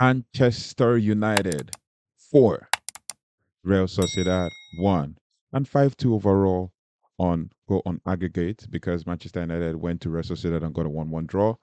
Manchester United 4, Real Sociedad 1, and 5-2 overall on go on aggregate because Manchester United went to Real Sociedad and got a 1-1 draw.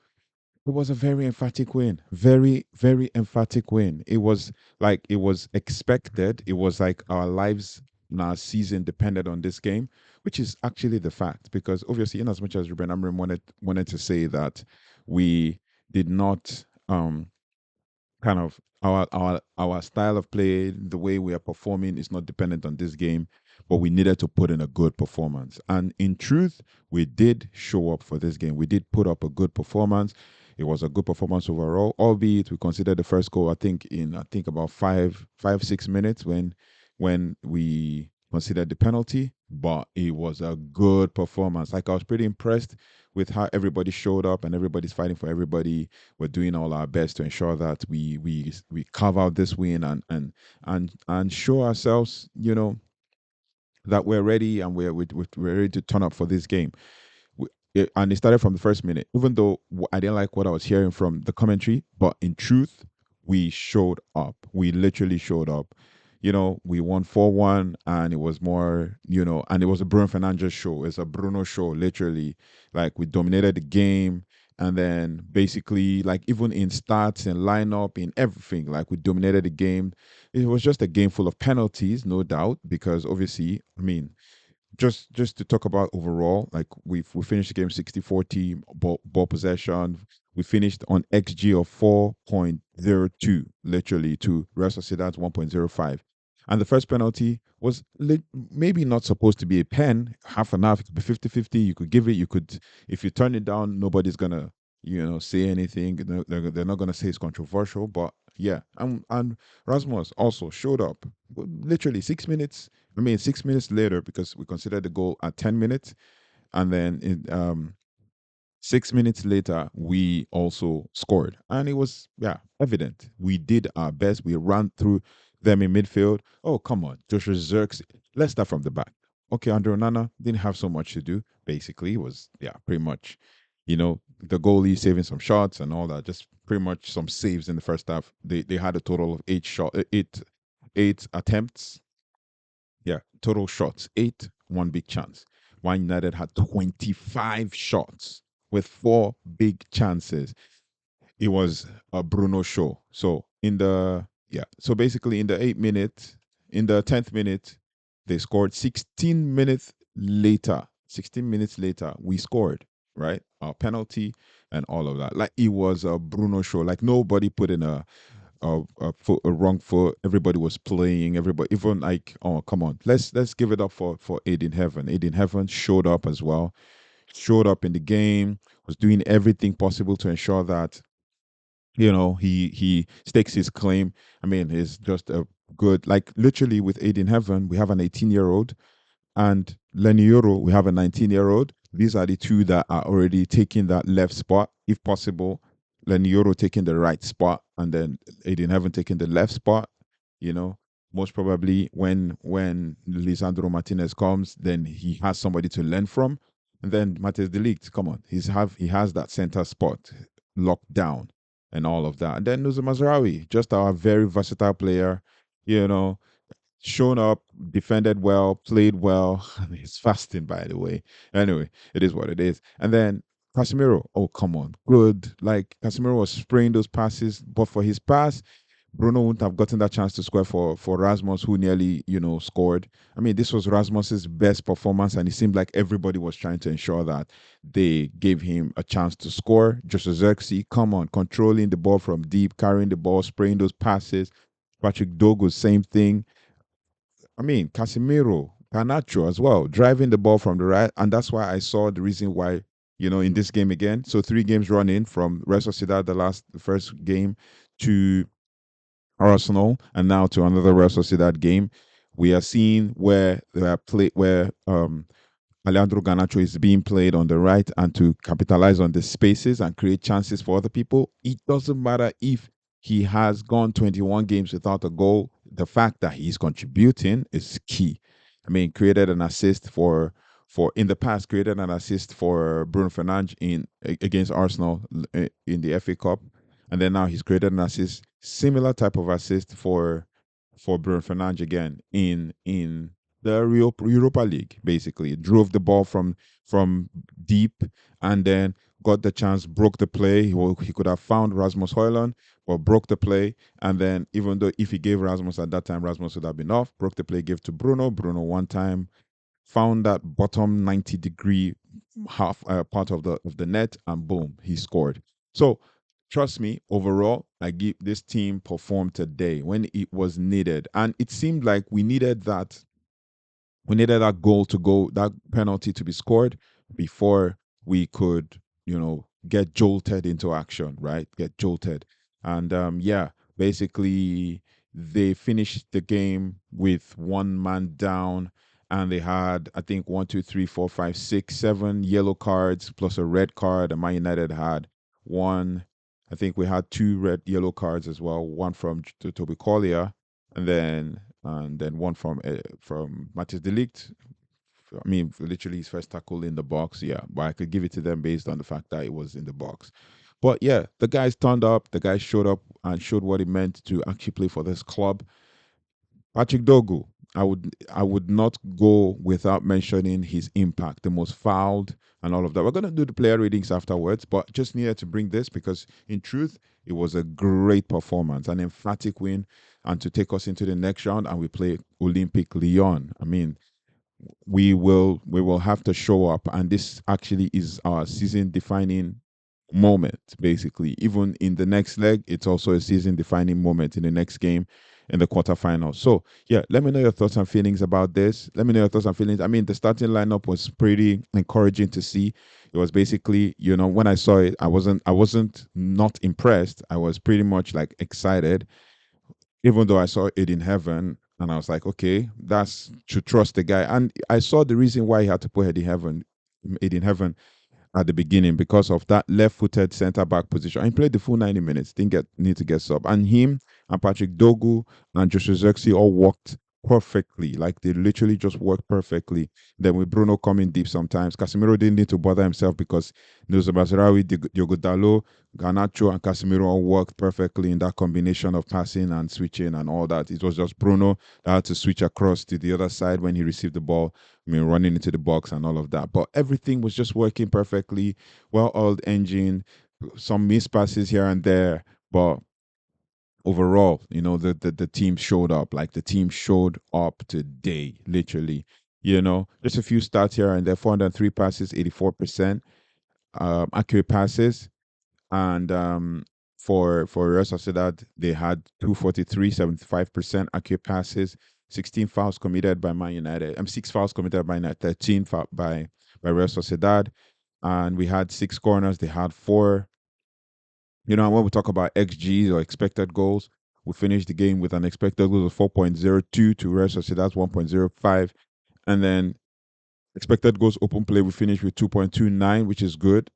It was a very emphatic win. Very, very emphatic win. It was like it was expected. It was like our lives and our season depended on this game, which is actually the fact. Because obviously, in as much as Ruben Amorim wanted to say that we did not kind of our style of play, the way we are performing is not dependent on this game, but we needed to put in a good performance. And in truth, we did show up for this game. We did put up a good performance. It was a good performance overall, albeit we considered the first goal, I think about 6 minutes when we considered the penalty, but it was a good performance. Like I was pretty impressed with how everybody showed up and everybody's fighting for everybody. We're doing all our best to ensure that we carve out this win and show ourselves, that we're ready and we're ready to turn up for this game. And it started from the first minute, even though I didn't like what I was hearing from the commentary. But in truth, we showed up. We literally showed up. We won 4-1, and it was more, and it was a Bruno Fernandes show. It's a Bruno show, literally. Like, we dominated the game. And then basically, like, even in stats and lineup, in everything, like, we dominated the game. It was just a game full of penalties, no doubt, because obviously, I mean, just to talk about overall, like we finished the game 60-40 ball possession. We finished on XG of 4.02, literally, to Real Sociedad's 1.05. And the first penalty was maybe not supposed to be a pen, half and half. It could be 50-50. You could give it, if you turn it down, nobody's going to, say anything. They're not going to say it's controversial. But yeah, and Rasmus also showed up literally 6 minutes. I mean, 6 minutes later, because we considered the goal at 10 minutes. And then 6 minutes later, we also scored. And it was, yeah, evident. We did our best. We ran through them in midfield. Oh, come on. Joshua Zirks. Let's start from the back. Okay, Andre Onana didn't have so much to do, basically. It was, yeah, pretty much, the goalie saving some shots and all that. Just pretty much some saves in the first half. They had a total of eight attempts, yeah, total shots, eight, one big chance. One United had 25 shots with four big chances. It was a Bruno show. So basically in the 8 minutes, in the 10th minute, they scored 16 minutes later. 16 minutes later, we scored, right? Our penalty and all of that. Like, it was a Bruno show. Like, nobody put in a wrong foot. Everybody was playing. Everybody, even like, oh, come on, let's give it up for Aiden Heaven. Aiden Heaven showed up as well. Showed up in the game. Was doing everything possible to ensure that he stakes his claim. I mean, he's just a good, like, literally with Aiden Heaven, we have an 18-year-old, and Lenny Yoro, we have a 19-year-old. These are the two that are already taking that left spot, if possible. Lenny Yoro taking the right spot, and then Aiden Heaven taking the left spot. You know, most probably when Lisandro Martinez comes, then he has somebody to learn from. And then Matthias De Ligt, come on, he has that center spot locked down and all of that. And then Nusa Mazraoui, just our very versatile player. You know, shown up, defended well, played well. He's fasting, by the way. Anyway, it is what it is. And then Casemiro, oh, come on, good. Like, Casemiro was spraying those passes, but for his pass, Bruno wouldn't have gotten that chance to score for Rasmus, who nearly, scored. I mean, this was Rasmus's best performance, and it seemed like everybody was trying to ensure that they gave him a chance to score. Joshua Zirkzee, come on, controlling the ball from deep, carrying the ball, spraying those passes. Patrick Dogo, same thing. I mean, Casemiro, Garnacho as well, driving the ball from the right. And that's why I saw the reason why, in this game again. So 3 games running from Real Sociedad, the first game, to Arsenal, and now to another Real Sociedad game. We are seeing where Alejandro Garnacho is being played on the right, and to capitalize on the spaces and create chances for other people. It doesn't matter if he has gone 21 games without a goal. The fact that he's contributing is key. I mean, created an assist for in the past, created an assist for Bruno Fernandes against Arsenal in the FA Cup, and then now he's created an assist Similar type of assist for Bruno Fernandes again in the Europa League. Basically, drove the ball from deep and then got the chance, broke the play. He could have found Rasmus Højlund, but broke the play. And then even though if he gave Rasmus at that time, Rasmus would have been off. Broke the play, gave to Bruno. Bruno one time found that bottom 90-degree half part of the net, and boom, he scored. So trust me, overall, I give this team performed today when it was needed, and it seemed like we needed that goal to go, that penalty to be scored before we could, get jolted into action, right? Get jolted. And yeah, basically, they finished the game with one man down, and they had, I think, one, two, three, four, five, six, seven yellow cards plus a red card. And Man United had one, I think we had two red yellow cards as well, one from Toby Collier, and then one from Matthias de Ligt. I mean, literally his first tackle in the box. Yeah, but I could give it to them based on the fact that it was in the box. But yeah, the guys turned up. The guys showed up and showed what it meant to actually play for this club. Patrick Dogu, I would not go without mentioning his impact, the most fouled and all of that. We're gonna do the player ratings afterwards, but just needed to bring this because in truth, it was a great performance, an emphatic win, and to take us into the next round and we play Olympic Lyon. I mean, we will have to show up, and this actually is our season defining moment. Basically, even in the next leg, it's also a season defining moment in the next game in the quarterfinals. So yeah, let me know your thoughts and feelings about this. Let me know your thoughts and feelings. I mean, the starting lineup was pretty encouraging to see. It was basically, when I saw it, I wasn't not impressed. I was pretty much like excited, even though I saw it in heaven, and I was like, okay, that's to trust the guy. And I saw the reason why he had to put it in heaven at the beginning because of that left-footed centre back position. And he played the full 90 minutes. Didn't need to get sub. And him and Patrick Dogu and Joshua Zirkzee all worked perfectly. Like they literally just worked perfectly. Then with Bruno coming deep sometimes, Casemiro didn't need to bother himself because Nusa Mazraoui, Diogo Dalot, Garnacho, and Casemiro all worked perfectly in that combination of passing and switching and all that. It was just Bruno that had to switch across to the other side when he received the ball. I mean, running into the box and all of that. But everything was just working perfectly. Well-oiled engine, some missed passes here and there, but overall, the team showed up. Like the team showed up today, literally. Just a few stats here and there: 403 passes, 84% accurate passes, and for Real Sociedad, they had 243, 75% accurate passes, 16 fouls committed by Man United. 6 fouls committed by United, 13 by Real Sociedad, and we had 6 corners. They had four. And when we talk about XGs or expected goals, we finished the game with an expected goal of 4.02 to Real Sociedad's 1.05, and then expected goals open play, we finished with 2.29, which is good,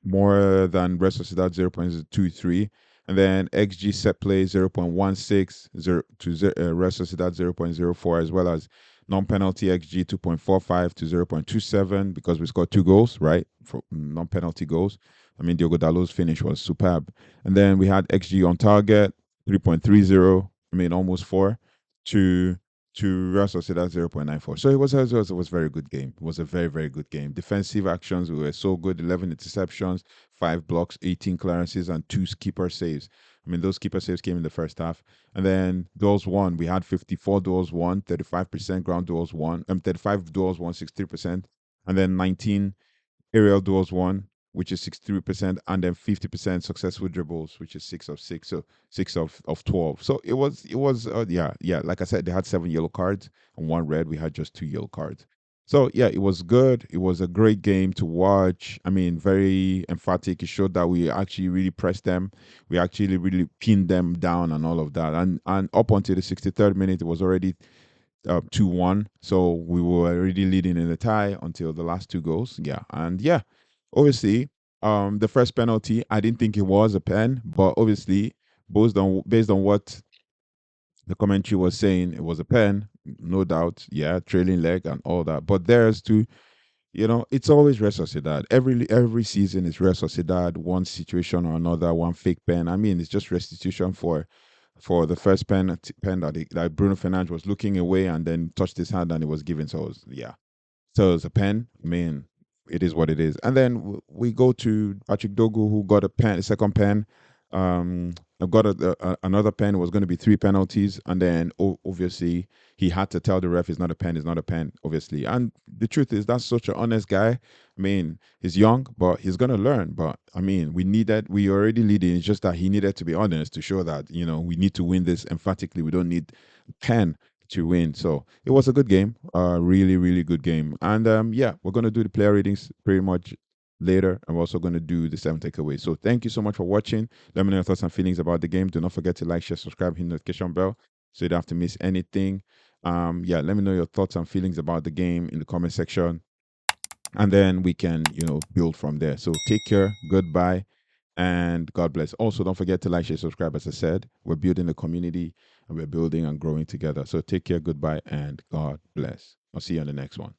more than Real Sociedad 0.23. And then XG set play 0.16 to Real Sociedad 0.04, as well as non-penalty XG 2.45 to 0.27 because we scored 2 goals, right? For non-penalty goals. I mean, Diogo Dalot's finish was superb. And then we had XG on target 3.30, I mean, almost 4, to Real Sociedad 0.94. So it was a very good game. It was a very, very good game. Defensive actions, we were so good: 11 interceptions, 5 blocks, 18 clearances, and 2 keeper saves. I mean, those keeper saves came in the first half. And then duels won. We had 54 duels won, 35% ground duels won, 35 duels won, 63%, and then 19 aerial duels won, which is 63%, and then 50% successful dribbles, which is 6 of 6, so 6 of 12. So it was yeah. Like I said, they had 7 yellow cards and 1 red. We had just 2 yellow cards. So yeah, it was good. It was a great game to watch. I mean, very emphatic. It showed that we actually really pressed them. We actually really pinned them down and all of that. And up until the 63rd minute, it was already 2-1. So we were already leading in the tie until the last 2 goals. Yeah. And yeah, obviously, the first penalty, I didn't think it was a pen, but obviously, based on what the commentary was saying, it was a pen, no doubt. Yeah, trailing leg and all that. But theirs too, It's always Real Sociedad. Every season is Real Sociedad, one situation or another, one fake pen. I mean, it's just restitution for the first pen that Bruno Fernandes was looking away and then touched his hand and it was given. So yeah, so it's a pen. I mean, it is what it is. And then we go to Patrick Dogu, who got a second pen. Um, got another pen. It was going to be three penalties, and then obviously he had to tell the ref, "It's not a pen. It's not a pen." Obviously, and the truth is, that's such an honest guy. I mean, he's young, but he's gonna learn. But I mean, we already leading. It's just that he needed to be honest to show that we need to win this emphatically. We don't need a pen to win. So it was a good game, really, really good game. And yeah, we're gonna do the player ratings pretty much later. I'm also gonna do the seven takeaways. So thank you so much for watching. Let me know your thoughts and feelings about the game. Do not forget to like, share, subscribe, hit the notification bell so you don't have to miss anything. Yeah, let me know your thoughts and feelings about the game in the comment section, and then we can build from there. So take care, goodbye, and God bless. Also, don't forget to like, share, subscribe. As I said, we're building a community and we're building and growing together. So take care, goodbye, and God bless. I'll see you on the next one.